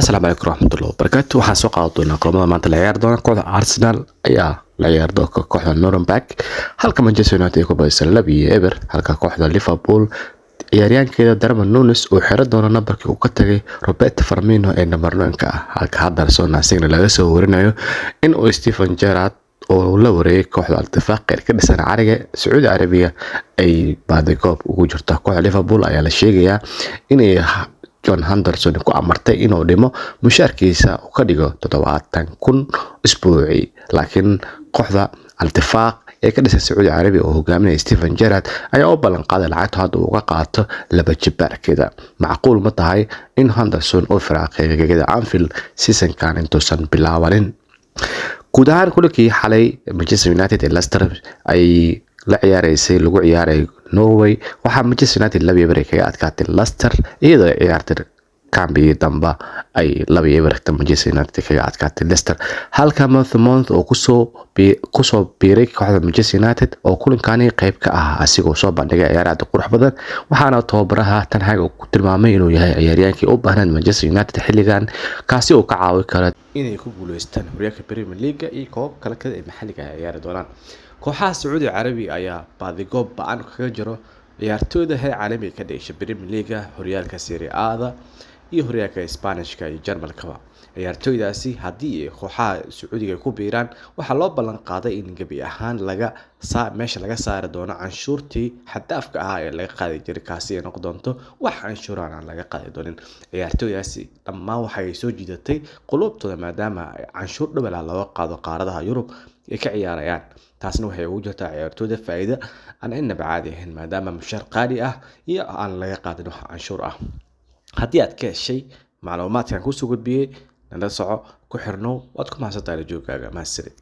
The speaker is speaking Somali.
السلام عليكم ورحمة الله وبركاته. waxaan soo qaadan doonaa kulamada maanta la ciyaari doona kooxda Arsenal ayaa la ciyaari doona kooxda Nuremberg halka Manchester United ay ku badisay 2-0 halka kooxda Liverpool ciyaaryahankeeda Darwin Núñez uu xiro doona nambarkii uu ka tagay Roberto Firmino ee nambar 9 ah halka Henderson asagna laga soo warinayo in uu Steven Gerrard oo la wareegay kooxda Al-Ittifaq ee ka dhisan cariga Saudi Arabia ay baadi goob ugu jirto kooxda Liverpool ayaa la sheegayaa inay John Henderson ku amartay inuu dhimo mushaarkiisa oo ka dhigo 70,000 isbuuci laakiin kooxda Al-Ittifaq ee ka dhisan Saudi Arabia oo hogaaminaya Steven Gerrard ayaa u ballan qaaday lacagta hadda uu ka qaato laba jibaarkeeda macquul ma tahay in Henderson uu firaaqeeyo gegada Anfield season kan intuusan bilaabanin guud ahaan kulankii xalay Manchester United ee Leicester ay la ciyaaraysay lagu ciyaaray Norway waxa Manchester United 2-0 kaga adkaatay Leicester iyadoo ciyaartay kambi damba ay 2-0 Manchester United kaga adkaatay Leicester halka Mount oo kusoo biiray kooxda Manchester United oo kulankaani qayb ka ah asigoo soo bandhigay ciyaarada qurux badan waxaana tababaraha Ten Hag ku tilmaamay inuu yahay ciyaaryahankii u baahnaa Manchester United xilligan kaasi oo ka caawin kara inay ku guuleystaan horyaalka Premier League iyo koob kale ee maxalliga ah ciyaari doonaan kooxaha Saudi Arabia ayaa baadi goob baan kaga jiro ciyaartooyda heer caalami ka dhashay Premier League horyaalka Serie A iyo horyaalka Isbaanishka iyo Jarmalka ciyaartooydaasi hadii kooxaha Sacuudiga ku biiraan waxa loo ballan qaaday in gabi ahaan meesha laga saari doono canshuurtii xadaafka ah ee laga qaaday jiray kaasi ay noqon doonto wax canshuuraan aan laga qaadi doonin ciyaartooydaasi dhammaan waxay soo jiidatay qulubtooda maadaama canshuur dhawal loo qaado qaaradaha Yurub ee ka ciyaarayaan taasna waxay ugu jirtaa ciyaartooyda faa'iido aan inaba caadi ahayn maadaama mushaar qaali ah iyo aan laga qaadin wax canshuur ah haddii aad ka heshay macluumaadkan ku soo gudbiyay nala soco ku xirnow waad ku mahadsantahay joogaaga mahadsanid